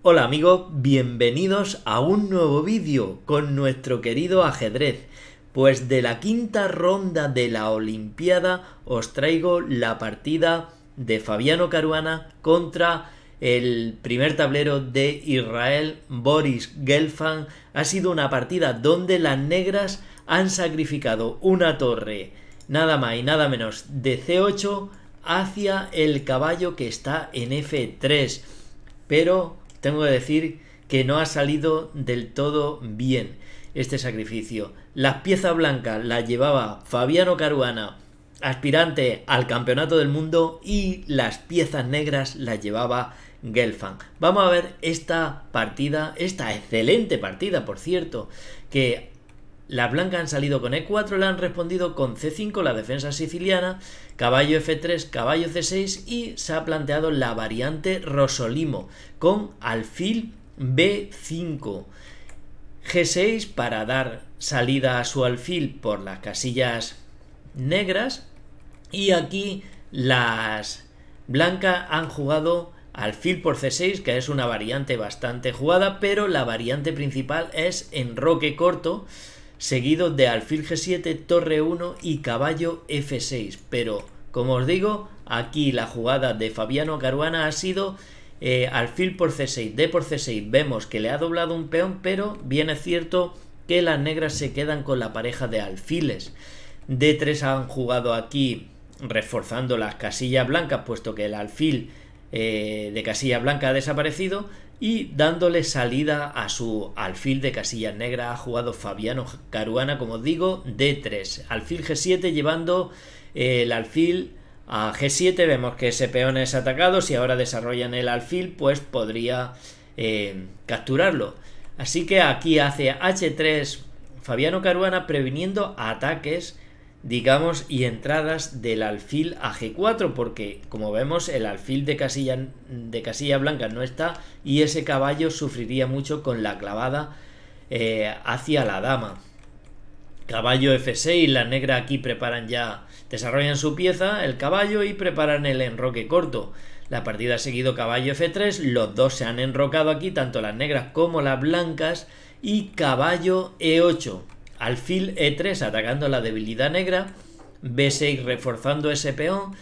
Hola amigos, bienvenidos a un nuevo vídeo con nuestro querido ajedrez. Pues de la quinta ronda de la Olimpiada os traigo la partida de Fabiano Caruana contra el primer tablero de Israel, Boris Gelfand. Ha sido una partida donde las negras han sacrificado una torre, nada más y nada menos, de C8 hacia el caballo que está en F3. Pero tengo que decir que no ha salido del todo bien este sacrificio. Las piezas blancas las llevaba Fabiano Caruana, aspirante al campeonato del mundo, y las piezas negras las llevaba Gelfand. Vamos a ver esta partida, esta excelente partida, por cierto, que las blancas han salido con E4, le han respondido con C5, la defensa siciliana, caballo F3, caballo C6, y se ha planteado la variante Rosolimo con alfil B5, G6 para dar salida a su alfil por las casillas negras, y aquí las blancas han jugado alfil por C6, que es una variante bastante jugada, pero la variante principal es enroque corto, seguido de alfil G7, torre 1 y caballo F6. Pero, como os digo, aquí la jugada de Fabiano Caruana ha sido alfil por C6, D por C6. Vemos que le ha doblado un peón, pero bien es cierto que las negras se quedan con la pareja de alfiles. D3 han jugado aquí reforzando las casillas blancas, puesto que el alfil de casilla blanca ha desaparecido, y dándole salida a su alfil de casillas negras ha jugado Fabiano Caruana, como os digo, D3, alfil G7, llevando el alfil a G7. Vemos que ese peón es atacado. Si ahora desarrollan el alfil, pues podría capturarlo. Así que aquí hace H3 Fabiano Caruana, previniendo ataques, digamos, y entradas del alfil a G4, porque como vemos el alfil de casilla blanca no está, y ese caballo sufriría mucho con la clavada hacia la dama. Caballo F6, las negras aquí preparan ya, desarrollan su pieza, el caballo, y preparan el enroque corto. La partida ha seguido caballo F3, los dos se han enrocado aquí, tanto las negras como las blancas, y caballo E8. Alfil E3 atacando la debilidad negra, B6 reforzando ese peón,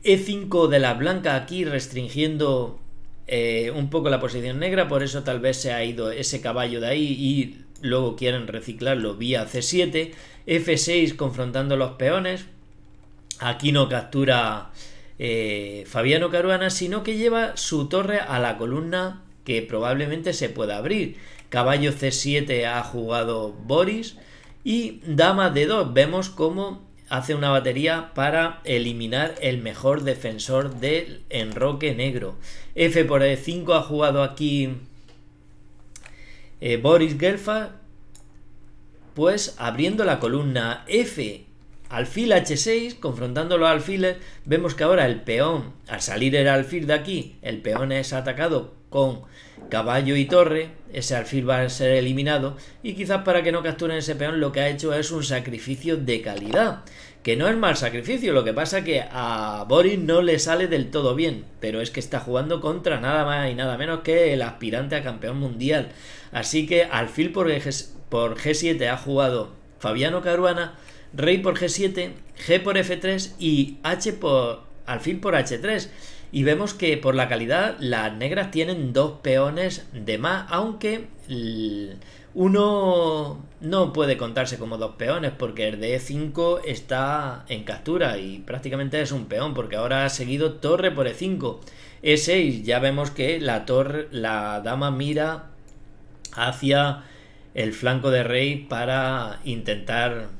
E5 de la blanca aquí restringiendo un poco la posición negra, por eso tal vez se ha ido ese caballo de ahí y luego quieren reciclarlo vía C7, F6 confrontando los peones. Aquí no captura Fabiano Caruana, sino que lleva su torre a la columna que probablemente se pueda abrir. Caballo C7 ha jugado Boris, y dama D2. Vemos cómo hace una batería para eliminar el mejor defensor del enroque negro. F por E5 ha jugado aquí Boris Gelfand, pues abriendo la columna. F, alfil H6, confrontando los alfiles. Vemos que ahora el peón, al salir el alfil de aquí, el peón es atacado con caballo y torre, ese alfil va a ser eliminado, y quizás para que no capturen ese peón lo que ha hecho es un sacrificio de calidad, que no es mal sacrificio. Lo que pasa que a Boris no le sale del todo bien, pero es que está jugando contra nada más y nada menos que el aspirante a campeón mundial. Así que alfil por G7 ha jugado Fabiano Caruana, rey por G7, G por F3 y alfil por H3. Y vemos que por la calidad las negras tienen dos peones de más, aunque uno no puede contarse como dos peones, porque el de E5 está en captura y prácticamente es un peón, porque ahora ha seguido torre por E5. E6, ya vemos que la dama mira hacia el flanco de rey para intentar,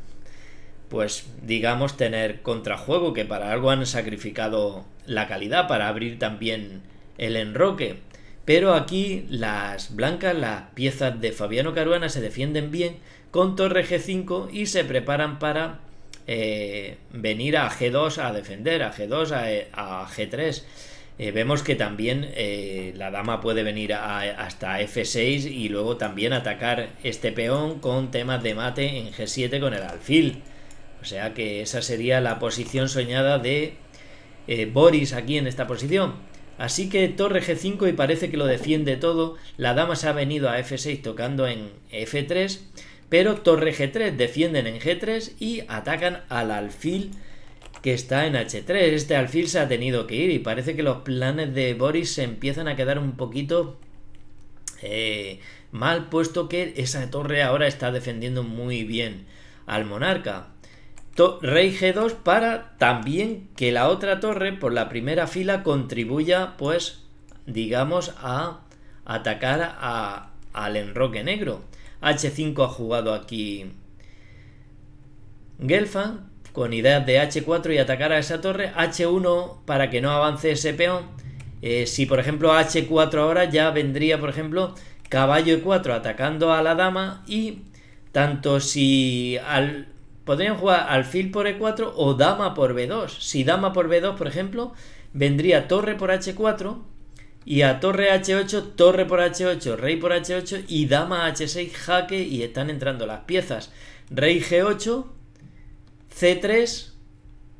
pues digamos, tener contrajuego, que para algo han sacrificado la calidad, para abrir también el enroque. Pero aquí las blancas, las piezas de Fabiano Caruana, se defienden bien con torre G5 y se preparan para venir a G2 a defender, a G2 a G3. Vemos que también la dama puede venir hasta F6 y luego también atacar este peón con temas de mate en G7 con el alfil. O sea que esa sería la posición soñada de Boris aquí en esta posición. Así que torre G5 y parece que lo defiende todo. La dama se ha venido a F6 tocando en F3, pero torre G3 defienden en G3 y atacan al alfil que está en H3. Este alfil se ha tenido que ir y parece que los planes de Boris se empiezan a quedar un poquito mal, puesto que esa torre ahora está defendiendo muy bien al monarca. Rey G2 para también que la otra torre por la primera fila contribuya, pues, digamos, a atacar al enroque negro. H5 ha jugado aquí Gelfand con ideas de H4 y atacar a esa torre. H1 para que no avance ese peón. Si por ejemplo H4 ahora, ya vendría por ejemplo caballo E4 atacando a la dama, y tanto si podrían jugar alfil por E4 o dama por B2. Si dama por B2, por ejemplo, vendría torre por H4 y a torre H8, torre por H8, rey por H8 y dama H6 jaque, y están entrando las piezas. Rey G8, C3,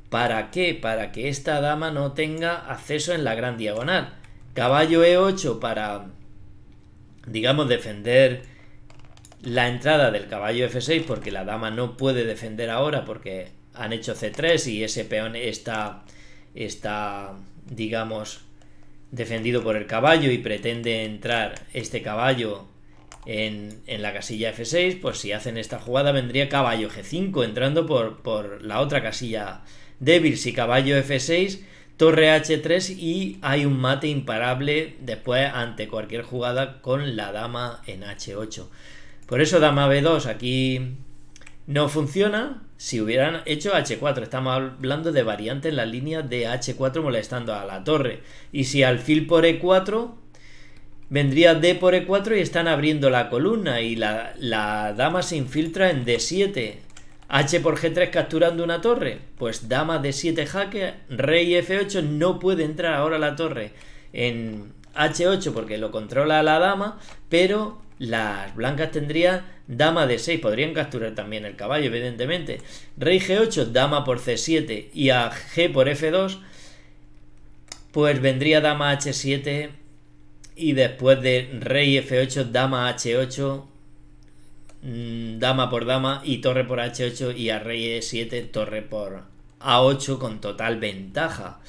¿para qué? Para que esta dama no tenga acceso en la gran diagonal. Caballo E8 para, digamos, defender la entrada del caballo F6, porque la dama no puede defender ahora porque han hecho C3 y ese peón está digamos, defendido por el caballo y pretende entrar este caballo en la casilla F6. Pues si hacen esta jugada vendría caballo G5 entrando por la otra casilla débil. Si caballo F6, torre H3 y hay un mate imparable después ante cualquier jugada con la dama en H8. Por eso dama B2 aquí no funciona. Si hubieran hecho H4, estamos hablando de variante en la línea de H4 molestando a la torre. Y si alfil por E4, vendría D por E4 y están abriendo la columna y la dama se infiltra en D7. H por G3 capturando una torre, pues dama D7 jaque, rey F8, no puede entrar ahora la torre en H8 porque lo controla la dama, pero las blancas tendrían dama D6, podrían capturar también el caballo evidentemente. Rey G8, dama por C7 y a G por F2, pues vendría dama H7 y después de rey F8, dama H8, dama por dama y torre por H8 y a rey E7, torre por A8 con total ventaja.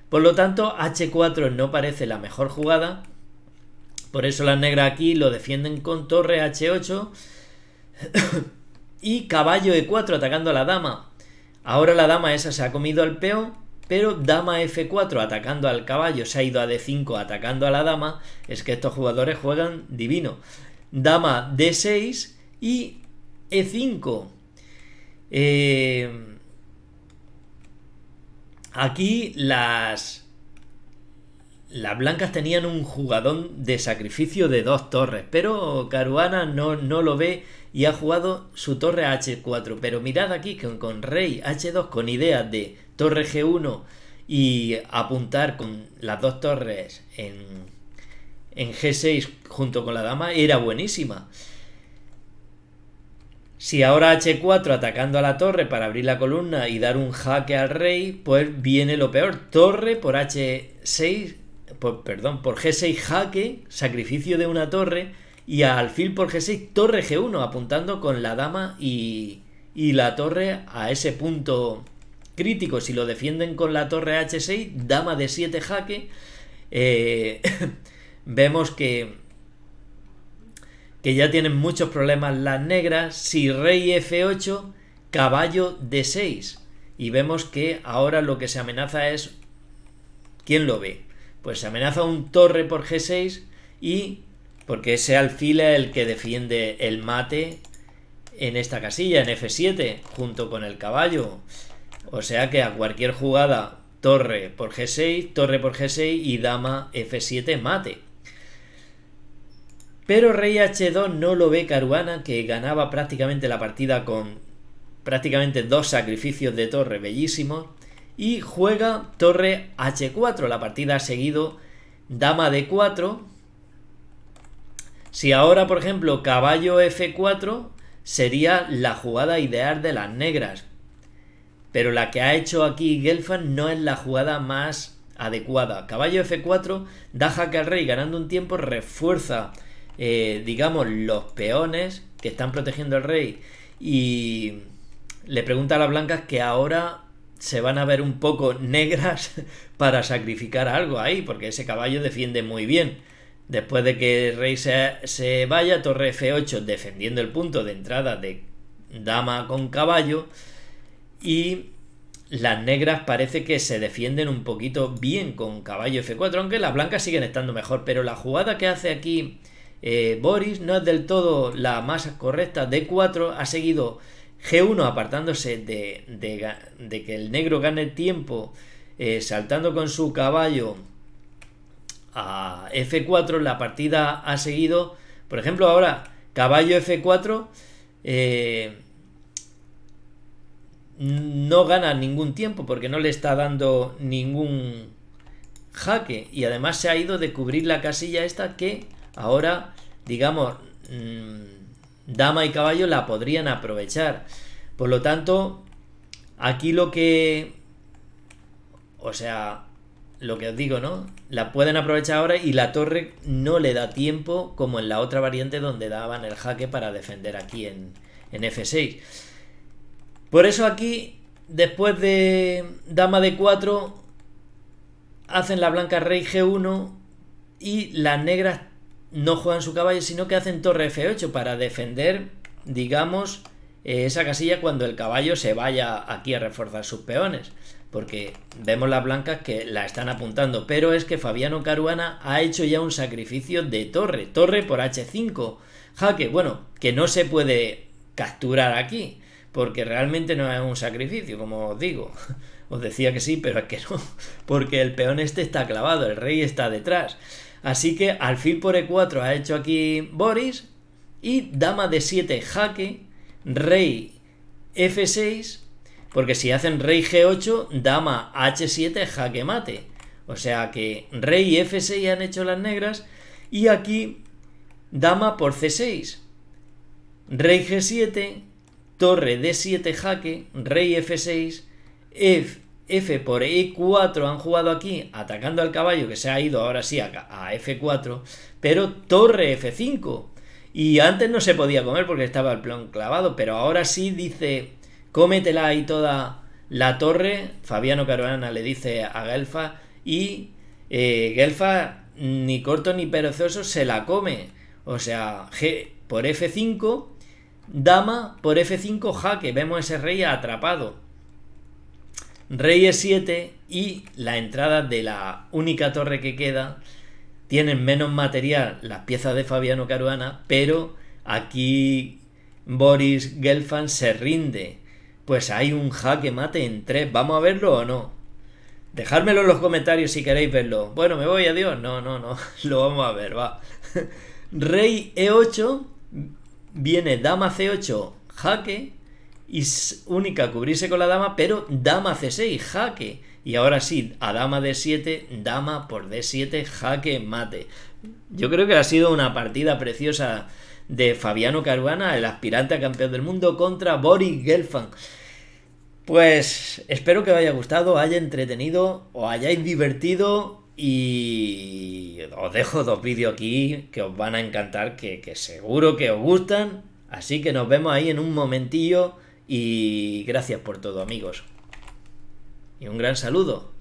Por lo tanto, H4 no parece la mejor jugada. Por eso las negras aquí lo defienden con torre H8 y caballo E4 atacando a la dama. Ahora la dama esa se ha comido al peón, pero dama F4 atacando al caballo, se ha ido a D5 atacando a la dama. Es que estos jugadores juegan divino. Dama D6 y E5. Aquí las blancas tenían un jugadón de sacrificio de 2 torres, pero Caruana no lo ve y ha jugado su torre a H4. Pero mirad aquí con rey H2 con ideas de torre G1 y apuntar con las 2 torres en G6 junto con la dama era buenísima. Si ahora H4 atacando a la torre para abrir la columna y dar un jaque al rey, pues viene lo peor. Torre por H6, por G6 jaque, sacrificio de una torre, y alfil por G6, torre G1, apuntando con la dama y la torre a ese punto crítico. Si lo defienden con la torre H6, dama de 7 jaque, vemos que ya tienen muchos problemas las negras. Si rey F8, caballo D6. Y vemos que ahora lo que se amenaza es... ¿Quién lo ve? Pues se amenaza un torre por G6 y... porque ese alfil es el que defiende el mate en esta casilla, en F7, junto con el caballo. O sea que a cualquier jugada, torre por G6, torre por G6 y dama F7 mate. Pero rey H2 no lo ve Caruana, que ganaba prácticamente la partida con prácticamente 2 sacrificios de torre bellísimos, y juega torre H4. La partida ha seguido dama D4. Si ahora, por ejemplo, caballo F4 sería la jugada ideal de las negras, pero la que ha hecho aquí Gelfand no es la jugada más adecuada. Caballo F4 da jaque al rey ganando un tiempo, refuerza digamos los peones que están protegiendo al rey y le pregunta a las blancas que ahora se van a ver un poco negras para sacrificar algo ahí, porque ese caballo defiende muy bien. Después de que el rey se vaya, torre F8 defendiendo el punto de entrada de dama con caballo, y las negras parece que se defienden un poquito bien con caballo F4, aunque las blancas siguen estando mejor, pero la jugada que hace aquí Boris no es del todo la más correcta. D4 ha seguido G1 apartándose de que el negro gane el tiempo, saltando con su caballo a F4. La partida ha seguido, por ejemplo, ahora caballo F4 no gana ningún tiempo porque no le está dando ningún jaque, y además se ha ido de cubrir la casilla esta que ahora, digamos, dama y caballo la podrían aprovechar. Por lo tanto, aquí lo que os digo, ¿no? La pueden aprovechar ahora y la torre no le da tiempo como en la otra variante donde daban el jaque para defender aquí en F6. Por eso aquí, después de dama D4, hacen la blanca rey G1 y las negras no juegan su caballo, sino que hacen torre F8 para defender, digamos, esa casilla cuando el caballo se vaya aquí a reforzar sus peones, porque vemos las blancas que la están apuntando, pero es que Fabiano Caruana ha hecho ya un sacrificio de torre por H5, jaque, bueno, que no se puede capturar aquí, porque realmente no es un sacrificio, como os digo. Os decía que sí, pero es que no, porque el peón este está clavado, el rey está detrás. Así que alfil por E4 ha hecho aquí Boris, y dama D7 jaque, rey F6, porque si hacen rey G8, dama H7 jaque mate. O sea que rey F6 han hecho las negras, y aquí dama por C6, rey G7, torre D7 jaque, rey F6, F por E4 han jugado aquí, atacando al caballo que se ha ido ahora sí a F4, pero torre F5. Y antes no se podía comer porque estaba el peón clavado, pero ahora sí dice, cómetela ahí toda la torre. Fabiano Caruana le dice a Gelfa, y Gelfa, ni corto ni perezoso, se la come. O sea, G por F5, dama por F5 jaque, vemos ese rey atrapado, rey E7, y la entrada de la única torre que queda. Tienen menos material las piezas de Fabiano Caruana, pero aquí Boris Gelfand se rinde. Pues hay un jaque mate en 3. ¿Vamos a verlo o no? Dejádmelo en los comentarios si queréis verlo. Bueno, me voy, adiós. No, lo vamos a ver, va. Rey E8, viene dama C8 jaque, y única cubrirse con la dama, pero dama C6 jaque, y ahora sí, a dama D7, dama por D7 jaque mate. Yo creo que ha sido una partida preciosa de Fabiano Caruana, el aspirante a campeón del mundo, contra Boris Gelfand. Pues espero que os haya gustado, haya entretenido, os hayáis divertido, y os dejo 2 vídeos aquí que os van a encantar, que seguro que os gustan. Así que nos vemos ahí en un momentillo, y gracias por todo, amigos. Y un gran saludo.